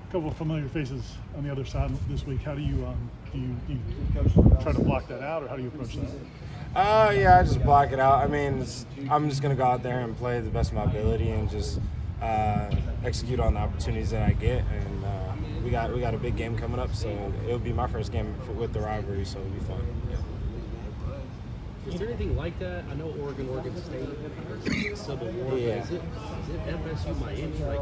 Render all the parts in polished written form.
A couple of familiar faces on the other side this week. How do you try to block that out, or how do you approach that? Yeah, I just block it out. I mean, I'm just gonna go out there and play the best of my ability and just execute on the opportunities that I get. And we got a big game coming up, so it'll be my first game with the rivalry, so it'll be fun. Is there anything like that? I know Oregon State, Civil War. Yeah. Is it FSU Miami? Like,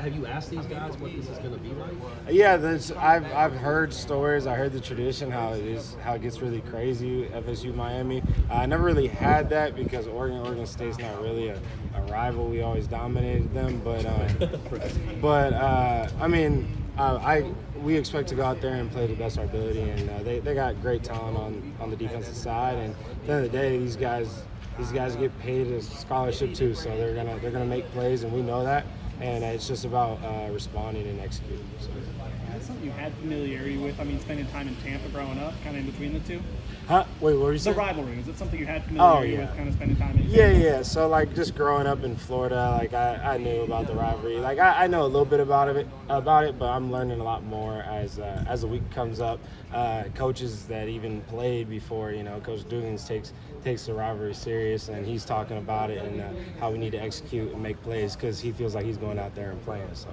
have you asked these guys what this is going to be like? Yeah, I've heard stories. I heard the tradition how it gets really crazy. FSU Miami. I never really had that because Oregon State's not really a rival. We always dominated them, but I mean. We expect to go out there and play the best of our ability, and they got great talent on the defensive side. And at the end of the day, these guys get paid a scholarship too, so they're gonna make plays, and we know that. And it's just about responding and executing. So. That's something you had familiarity with. I mean, spending time in Tampa growing up, kind of in between the two. Huh? Wait, what were you saying? The rivalry, is it something you had familiarity with, kind of spending time in Tampa? Yeah. So, like, just growing up in Florida, like, I knew about the rivalry. Like, I know a little bit about it, but I'm learning a lot more as the week comes up. Coaches that even played before, Coach Dugans takes the rivalry serious, and he's talking about it and how we need to execute and make plays because he feels like he's going out there and playing. So,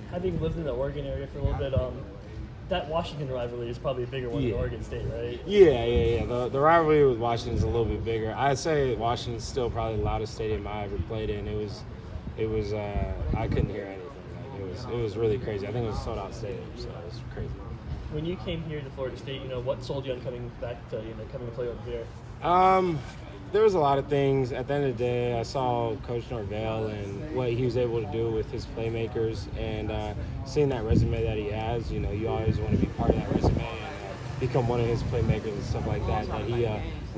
having lived in the Oregon area for a little bit, that Washington rivalry is probably a bigger one than Oregon State, right? Yeah. The rivalry with Washington is a little bit bigger. I'd say Washington's still probably the loudest stadium I ever played in. It was I couldn't hear anything. Like, it was really crazy. I think it was a sold out stadium, so it was crazy. When you came here to Florida State, what sold you on coming back to coming to play over here? There was a lot of things. At the end of the day, I saw Coach Norvell and what he was able to do with his playmakers, and seeing that resume that he has, you always want to be part of that resume and become one of his playmakers and stuff like that he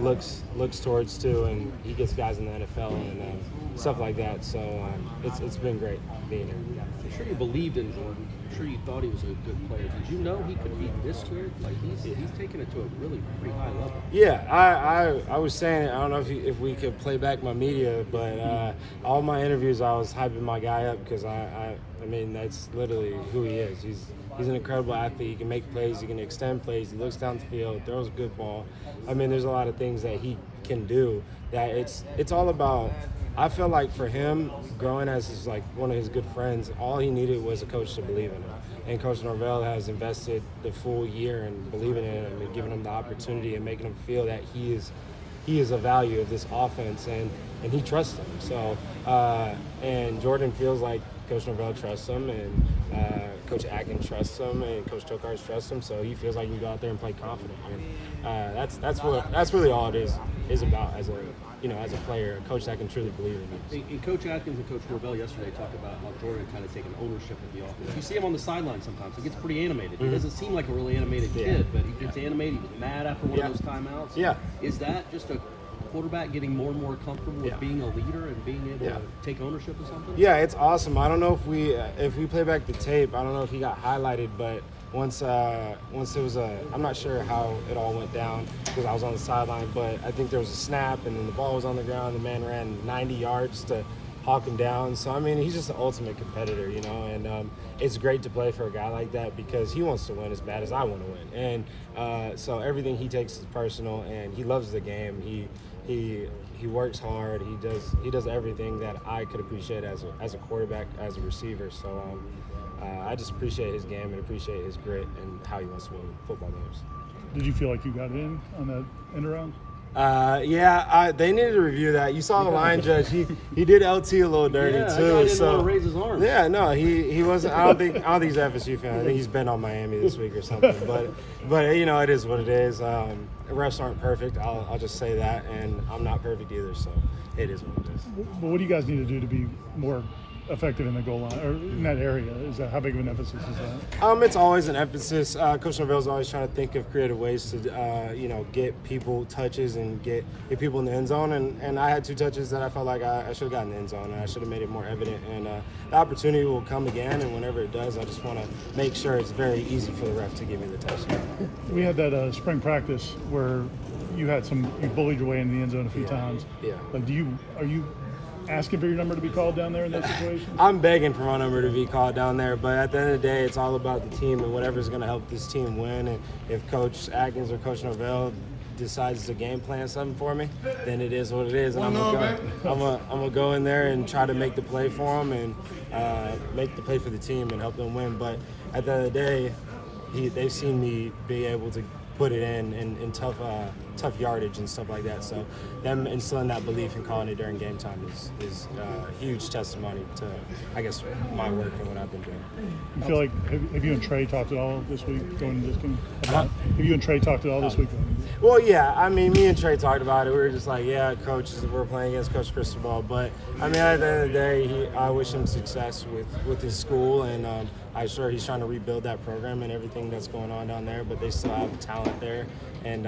looks towards too, and he gets guys in the NFL and stuff like that. So it's been great being here. I'm sure you believed in Jordan. I'm sure you thought he was a good player. Did you know he could be this good? Like he's taken it to a really pretty high level. Yeah, I was saying it. I don't know if we could play back my media, but all my interviews I was hyping my guy up because I mean that's literally who he is. He's an incredible athlete. He can make plays. He can extend plays. He looks down the field, throws a good ball. I mean, there's a lot of things that he can do that it's all about. I feel like for him, growing as one of his good friends, all he needed was a coach to believe in him. And Coach Norvell has invested the full year in believing in him and giving him the opportunity and making him feel that he is a value of this offense, and he trusts him. So and Jordan feels like Coach Norvell trusts him, and Coach Atkins trusts him, and Coach Tokars trusts him. So he feels like he can go out there and play confident. And that's really all it is about as a player, a coach that can truly believe in him. And Coach Atkins and Coach Norvell yesterday talked about how Jordan kind of taking ownership of the offense. You see him on the sideline sometimes. He gets pretty animated. He doesn't seem like a really animated kid, but he gets animated. He was mad after one of those timeouts. Yeah. Is that just a quarterback getting more and more comfortable with being a leader and being able to take ownership of something? Yeah, it's awesome. I don't know if we play back the tape, I don't know if he got highlighted, but once it was I'm not sure how it all went down because I was on the sideline, but I think there was a snap and then the ball was on the ground. The man ran 90 yards to hawk him down. So, I mean, he's just the ultimate competitor, and it's great to play for a guy like that because he wants to win as bad as I want to win. And so everything he takes is personal, and he loves the game. He works hard. He does everything that I could appreciate as a quarterback, as a receiver. So I just appreciate his game and appreciate his grit and how he wants to win football games. Did you feel like you got in on that end around? They needed to review that. You saw the line judge. He did LT a little dirty too. That guy didn't so want to raise his arms. Yeah, no, he wasn't. I don't think he's an FSU fan. I think he's been on Miami this week or something. But it is what it is. Refs aren't perfect. I'll just say that, and I'm not perfect either. So it is what it is. But what do you guys need to do to be more effective in the goal line or in that area? Is that how big of an emphasis is that? It's always an emphasis. Coach Norvell's always trying to think of creative ways to get people touches and get people in the end zone. And I had 2 touches that I felt like I should have gotten in the end zone, and I should have made it more evident. And the opportunity will come again, and whenever it does, I just want to make sure it's very easy for the ref to give me the touchdown. We had that spring practice where you bullied your way into the end zone a few times. Yeah. Like, are you asking for your number to be called down there in that situation? I'm begging for my number to be called down there, but at the end of the day, it's all about the team and whatever's going to help this team win. And if Coach Atkins or Coach Norvell decides to game plan something for me, then it is what it is, and I'm gonna go in there and try to make the play for them and make the play for the team and help them win. But at the end of the day, they've seen me be able to put it in tough yardage and stuff like that. So them instilling that belief and calling it during game time is huge testimony to, I guess, my work and what I've been doing. You feel like have you and Trey talked at all this week going into this game? Have you and Trey talked at all this week? Well, yeah. I mean, me and Trey talked about it. We were just like, yeah, Coach, we're playing against Coach Cristobal. But I mean, at the end of the day, I wish him success with his school, and I'm sure he's trying to rebuild that program and everything that's going on down there. But they still have talent there, and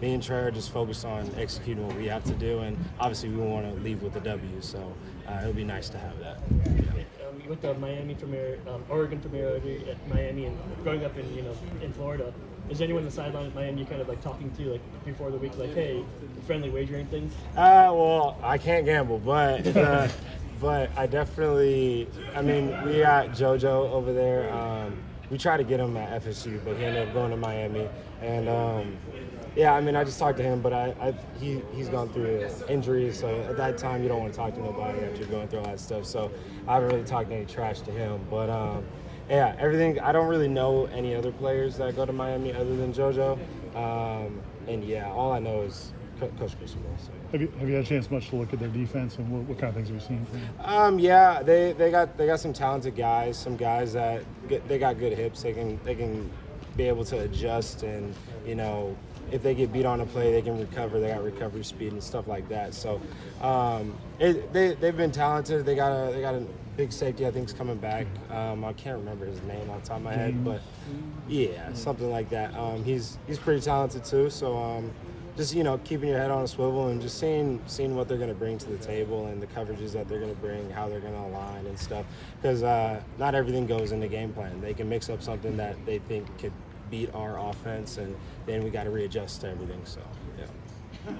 me and Trey are just focused on executing what we have to do, and obviously we want to leave with a W. So it'll be nice to have that. You went to Miami from Oregon from at Miami, and growing up in Florida. Is there anyone on the sideline at Miami you kind of like talking to like before the week, like, hey, friendly wagering things? Well, I can't gamble, but but I definitely. I mean, we got JoJo over there. We tried to get him at FSU, but he ended up going to Miami, and yeah, I mean, I just talked to him, but he's gone through injuries, so at that time you don't want to talk to nobody after you're going through all that stuff. So I haven't really talked any trash to him, but yeah, everything. I don't really know any other players that go to Miami other than JoJo, and yeah, all I know is Coach Cristobal. So. Have you had a chance much to look at their defense, and what kind of things have you seen from them? Yeah, they got some talented guys, some guys that they got good hips. They can be able to adjust, and if they get beat on a play, they can recover. They got recovery speed and stuff like that. So they've been talented. They got a big safety, I think, is coming back. I can't remember his name on top of my head, but yeah, something like that. He's pretty talented too. So just keeping your head on a swivel and just seeing what they're going to bring to the table and the coverages that they're going to bring, how they're going to align and stuff. Because not everything goes in the game plan. They can mix up something that they think could beat our offense, and then we got to readjust to everything. So yeah.